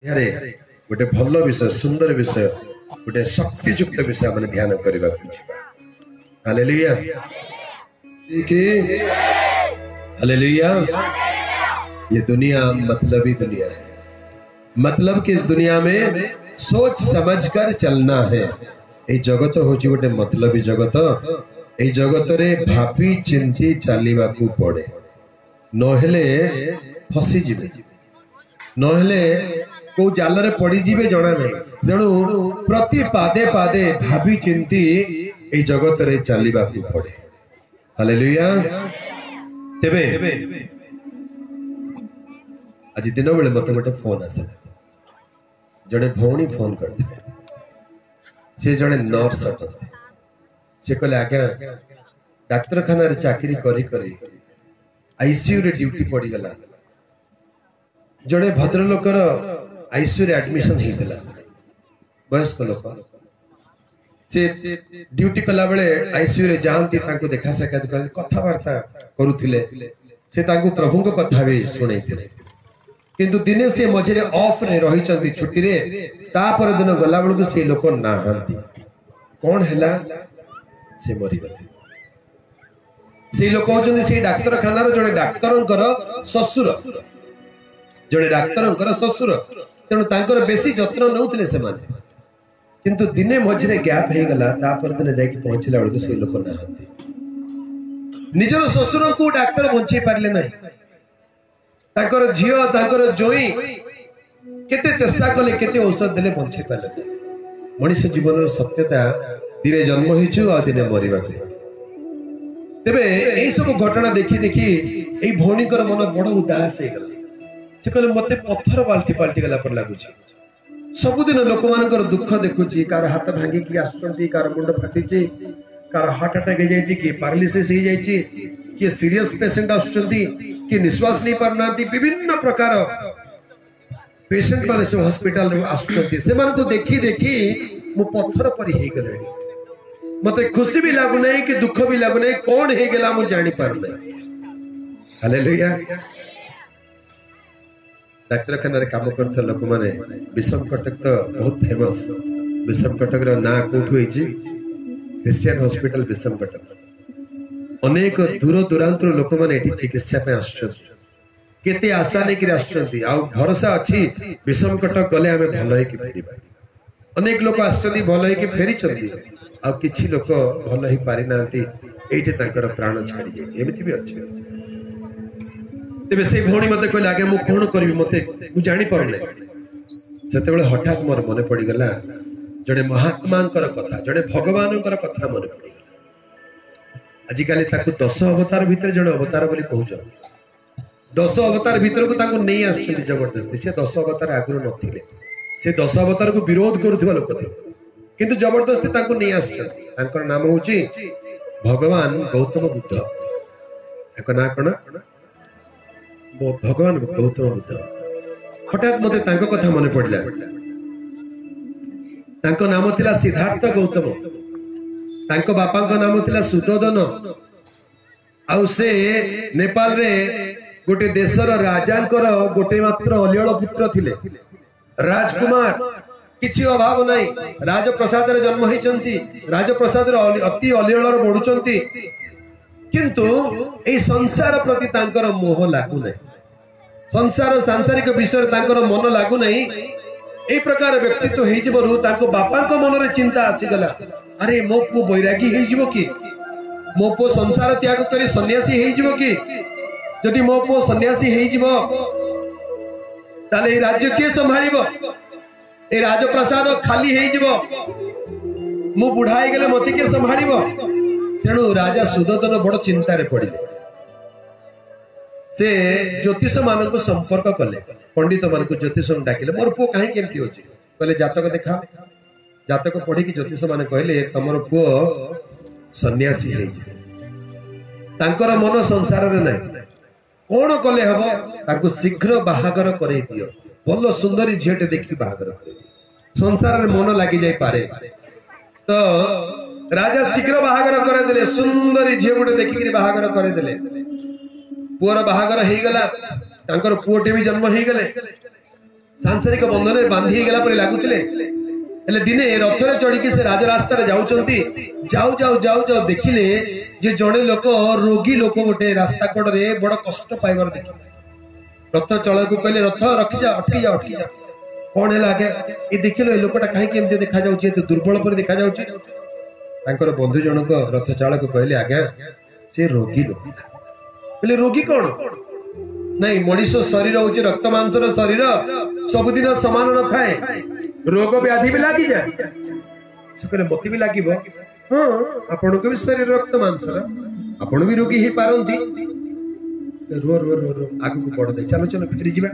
यारे गोटे भल विषय सुंदर विषय गोटे शक्तियुक्त विषय मैंने ध्यान करने हालेलुया हालेलुया। ये दुनिया मतलबी दुनिया है। मतलब कि इस दुनिया में सोच समझ कर चलना है। ये जगत हूँ गोटे मतलबी जगत। ये जगत रे भाभी चिंती चलवा पड़े नहेले फसी जीवे नहेले को जाल रे पड़ी जीवे जना नहीं। तेणु प्रति पादे पादे भाभी चिंती ये जगत रे चलवा पड़े। हालेलुया। तेबे आज दिन बेले मत गोटे फोन आसे जड़े भौणी फोन करते से जड़े नर्स से कहले आज्ञा डाक्तरखाना चाकरी करी करी आईसीयू रे ड्यूटी पड़ी गला। जड़े भद्रलोकर आईसीयू रे एडमिशन हेतला वयस्क लोक से ड्यूटी कला बेले आईसीयू रे जानती तांको देखा साक्षात कर कथावार्ता करुथिले से तांको प्रभु को कथा भी सुनैथिले। किंतु दिने से मझे ऑफ रे रही चंती छुट्टी रे तापर दिन गला बेलू से लोक नाहंती कौन हैला से मरी गले। से लोक होचंदी से डाक्तरखाना रो जड़े डाक्तरंकर ससुर जड़े डाक्तरंकर ससुर तेणु तांकर बेसी जत्न नउथिले से माने। किंतु दिने मझे गैप हे गला तापर दिन जाई कि पहुंचला बेलू से लोक नाहंती। निजर ससुर को डाक्तर बंचै पारले नहीं। ताकर झियो ताकर जोई केते चेष्टा कले केते औषध देले बंचै पारले। मनुष्य जीवन सत्यता दिने जन्म हिचु आ दिने मरिबा। तेबे एई सब घटना देखि देखि एई भौणीकर मन बड़ उदास हे गला। से कहले मते पत्थर बाल्टी पाल्टी गला पर लागुची। सबुदिन लोक मानकर दुख देखुची कार हाथ भांगी की आसुचंती कार मुंड फाटिची कार हार्ट अटैक हे जाईची कि पैरालिसिस हे जाईची कि सीरियस पेशेंट आसुचंती कि निश्वास नहीं पारनांती विभिन्न प्रकार पेशेंट माने से हॉस्पिटल रे आसुचंती। से मानको देखि देखि मु पत्थर पर हे गलेनी। मते खुशी भी लागु नहीं कि दुख भी लागु नहीं कौन हे गेला मु जानि पारले। हालेलुया। डाक्तरखाना रे काम करथ लोक माने विषम कटक तो बहुत फेमस। विषम कटक रो ना कोठु होईची क्रिश्चियन हॉस्पिटल विषम कटक। अनेक दूर दूरांत लोक माने एठी चिकित्सा पे आछथि केते आशा नै कि आछथि आ भरोसा अछि विषम कटक गले हमें भलो है कि फेरिबा। अनेक लोक आछथि भलो है कि फेरी छथि आ किछि लोक भलो ही पारि नांती एठी तांकर प्राण छाडी जाय एमिति भी अछि। तेबे से भौणी मते कहले आगे मु कोन करबी मते मु जानि परले। सेते बेले हठात मोर मने पड़ी गला जड़े महात्मांकर कथा जड़े भगवानंकर कथा मने पड़ी गला। आजिकाली ताकू 10 अवतार भितर जड़े अवतार बोली कहउछ। 10 अवतार भितर को ताकू नै आछथि जबरदस्ती। से 10 अवतार आगुर नथिले। से 10 अवतार को विरोध करूथिबा लोक थे किंतु जबरदस्ती ताकू नै आछथि। तांकर नाम होची भगवान गौतम बुद्ध। एक ना कोन भगवान गौतम बुद्ध। हठात मते तांको कथा मने पड़ला। तांको नाम थिला सिद्धार्थ गौतम। तांको बापा को नाम थिला सुदोधन। आउ से नेपाल रे गोटे देशर राजांकर गोटे मात्र अलियल पुत्र थिले राजकुमार। किछि अभाव नाही राजप्रसाद रे जन्म हिचंती राजप्रसाद रे अति अलियल रे बढुचंती। किंतु ए संसार प्रति तांकर मोह लागु नाही। संसार सांसारिक विषय तांकर मन लागु नाही। ए प्रकार व्यक्तित्व हेइ जबरु ताको बापा को मन रे चिंता आसी गला। अरे मो पु बैरागी हेइ जिवो कि मो पु संसार त्याग करी सन्यासी हेइ जिवो कि जदि मो पु सन्यासी हेइ जिवो ताले ए राज्य के संभाळिबो। ए राजप्रसाद खाली हेइ जिवो मो बुढाई गेले मते के संभाळिबो। तेणु राजा सुदोधन बड़ चिंता रे पड़िले। से ज्योतिष मान को संपर्क कले पंडित मान को ज्योतिष डाकिले मोर पु काहे केमती होची कहले जातक देखा। जातक पढ़ी कि ज्योतिष माने कहले तमरो पु सन्यासी हे तांकर मन संसार रे नै कोन कले हबो ताको शीघ्र बाहागर करे दियो। भलो सुंदरी झेटे देखि बाहागर करे संसार रे मन लागि जाय पारे। तो राजा शीघ्र बाहागर करे देले। सुंदरी झे गोटे देखि कि बाहागर करे देले। पुअर बाहागर हे गला तांकर पुओटे भी जन्म हे गले। सांसारिक बंधन बांधी गला पर लगुले दिने रथरे चढ़ी से राज रास्तार जाऊंती जाऊ जाऊ जाऊ जाऊ देखिले जे जड़े लोक रोगी लोक गोटे रास्ता कड़े बड़ कष्ट पाइबार देखिले रथ चल को कहले रथ रखी जा अटकी जा अटकी जा कौन है आगे ये देखिलो ये लोकटा कहीं देखा जाऊँ दुर्बल पर देखा जाऊँ बंधु जनक रथ चालक कहले आज्ञा से रोगी लोक बोले रोगी कौन नहीं मनीष शरीर हूँ रक्त मांसर शरीर सबुदिन समान न थाए रोग व्याधि भी लगी जाए मत भी लगे हाँ आपण को भी शरीर रक्त मांसर आपण भी रोगी ही पारंती रो रो रो रो आगु को बढ़ दे चलो चलो फेरी जीवा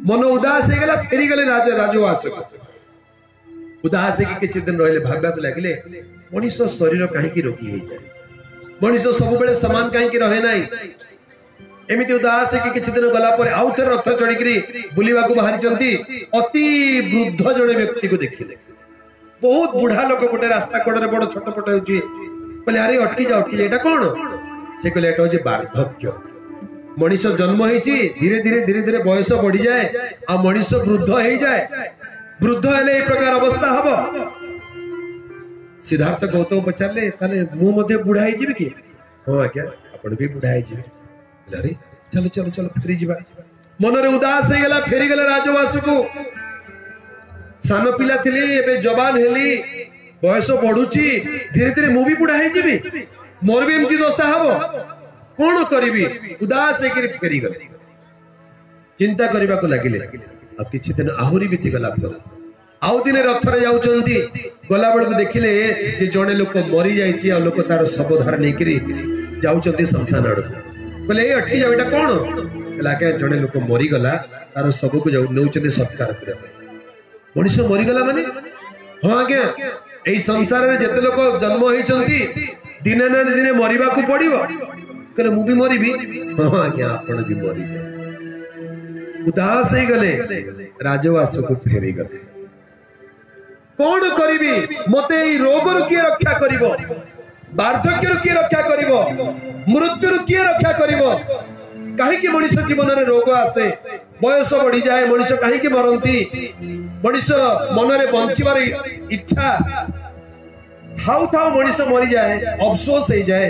मन उदास हो गला फेरी गले राजवास उदास के किछि दिन रहले भाबा को लागले मनीष शरीर काहे रोगी हो जाए मनीष सब बेले समान काहे रहे नाही एमिति उदास कि किछि दिन गला पर आउ थे रथ चढ़ी बुलिवा को बाहरी चंती अति वृद्ध जड़े व्यक्ति को देखिले बहुत बुढ़ा लोक गोटे रास्ता कड़े बड़ छोट पट होची बोले अरे अटकी जा एटा कोन से कहले एटा होची वार्धक्य मनीष जन्म होईची धीरे धीरे धीरे धीरे बयस बढ़ी जाए आ मनीष वृद्ध हो जाए वृद्ध हेले ए प्रकार अवस्था हबो सिद्धार्थ गौतम पचारले ताले मु मध्ये बुढ़ा होई जिबे कि हां आज्ञा आपण भी बुढ़ा होई जिबे अरे चलो चलो चलो फेरी जीवा मन रे उदास हो गला फेरी गला राजवास को सान पिला थिली एबे जवान हेली बयस बढ़ुची धीरे धीरे मु भी बुढ़ा हो जिबी मोर भी एमती दशा हबो कोन करिवि उदास हेकि फेरी गले चिंता करबा को लागिले अब किछि दिन आहुरी बीती गला पर आउ दिन रथरे जाउचंती गला बेल को देखिले जे जणे लोक मरी जाईची आ लोक तार सबधार नेकरी जाउचंती शमशान आड़ बोले अटकी जाओ एटा कोन लागे जड़े लोक मरी गला तार सब को जाऊ नौचने सत्कार करबे मनुष्य मरी गला माने हां आज्ञा एई संसार रे जते लोक जन्म होइचंती दिने ना दिने मरिबा को पड़िबो कहले मु भी मरिबी हां आज्ञा आपण भी मरि उदास हे गले राजवास को फेरी गले कोन करिवि मते एई रोग रु के रक्षा करिवो वार्धक्य रु के रक्षा करिवो मृत्यु रु किए रक्षा करिवो काहे कि मनुष्य जीवन रे रोग आसे बयस बढ़ी जाए मनुष्य काहे कि मरंती मनुष्य मन रे बंचिबार इच्छा थाउ थाउ मनुष्य मरी जाए अफसोस हो जाए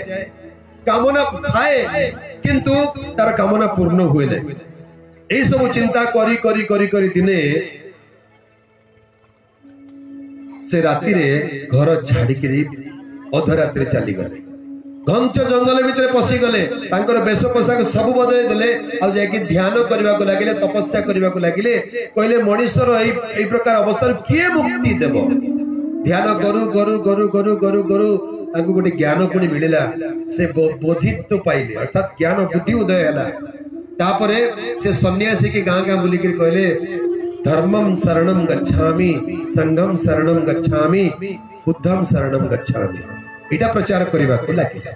कामना थाए किंतु तार कामना पूर्ण हुए नै ए सब चिंता करी करी करी करी दिने से राति रे घर छाड़ी करी अधरात्रि चली गले घंच जंगल भितर पशि गले वेश पोशाक सब बदल देले आ जाके ध्यान करने को लगिले तपस्या करने को लगिले कहले मनुष्यर एई प्रकार अवस्था किए मुक्ति देव ध्यान करू करू करू करू करू करू तांको गोटे ज्ञान पुणी मिलिला से बोधित्व पाइले अर्थात ज्ञान बुद्धि उदय हला तापरे से सन्यासी के गां गां बुलिक कहले धर्मम शरणम गच्छामि संघम शरणम गच्छामि बुद्धम शरणम गच्छामि इटा प्रचार करबा को लागिला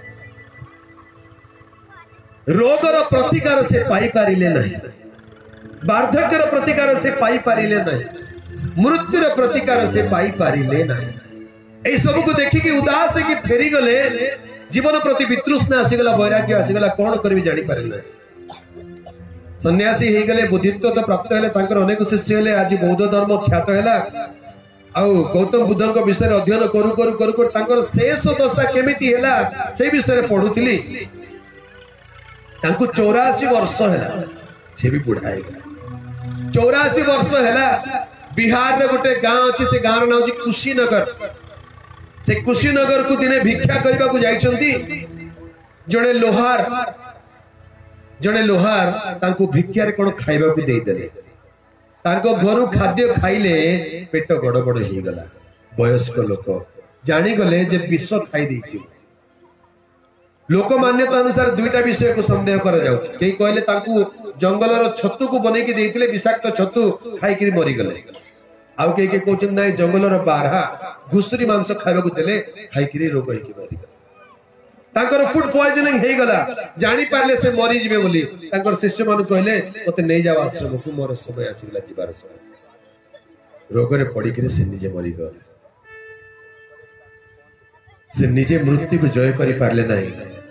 रोगर प्रतिकार से पाई पारिले नहीं वार्धक्यर प्रतिकार से पाई पारिले नहीं मृत्युर प्रतिकार से पाई पारिले नहीं ए सब को देखि कि उदास कि फेरी गले जीवन प्रति वितृष्णा आसीगला वैराग्य आसीगला कोन करबी जानि पारिले सन्यासी हे गले बुद्धित्व तो प्राप्त हेले तांकर अनेक शिष्य हेले आज बौद्ध धर्म ख्यात हेला आउ गौतम बुद्ध विषय अध्ययन करू करू करू करू तांकर शेष दशा केमिति हेला से विषय पढुथिली तांको 84 वर्ष हेला से भी बुढ़ा हे गला 84 वर्ष हेला बिहार में गोटे गांव अछि से गांव नाम अछि कुशीनगर से कुशीनगर को दिने भिक्षा करबा को जाइछंती जड़े लोहार तांको भिक्षा रे कोन खाइबा को देई देले तांको घरु खाद्य खाइले पेट गड़बड़ हो गला वयस्क लोक जानी गले जे विष खाई देछि लोक मान्यता अनुसार दुईटा विषय को संदेह करा जाउछि केई कहले तांको जंगल रो छत्तु को बनै के देइतिले विषाक्त छत्तु खाई कि मरि गले आउ के कहउछन नै जंगल रो बारहा घुसरी मांस खाइबा को देले खाई कि रोग होई कि मरि गले तांकर फूड पॉइजनिंग हे गला जानी पारले से मरि जिवे बोली तांकर शिष्य मान कहले मते नै जाव आश्रम को मोर समय आसीगला जीवार समय रोग रे पड़ी कि से निजे मरि गले से निजे मृत्यु को जय करि पारले नै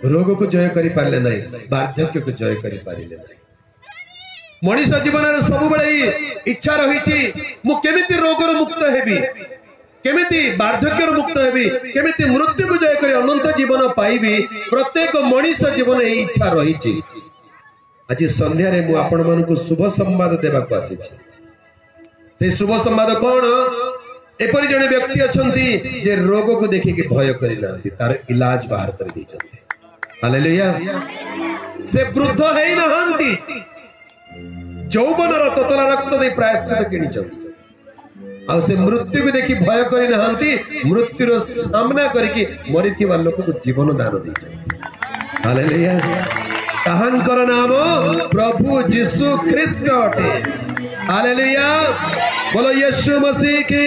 रोग को जय करि पारले नै वार्धक्य को जय करि पारिले नै मनीष जीवन सब इच्छा रही केमिति रोगर मुक्त हेबी केमिति वार्धक्य मुक्त हेबी केमिति मृत्यु को जय कर अनंत जीवन पाइबी प्रत्येक मनीष जीवन यही इच्छा रही। आज संध्या रे मु आपण मानकु शुभ संवाद देबा को आसी से शुभ संवाद कौन एपरि जने व्यक्ति अछंती जे रोग को देखि के भय करि नांती तार इलाज बाहर कर दी जंती। हालेलुया। से वृद्ध है नहांती यौवनर ततला रक्त दे प्रायश्चित किनी जंती आ से मृत्यु को देखि भय करि नांती मृत्युर सामना करके मरिथिबा लोक को जीवन दान दी जंती। हालेलुया। ताहांकर नाम प्रभु यीशु ख्रीष्ट अटे। हालेलुया। बोलो यीशु मसीह की।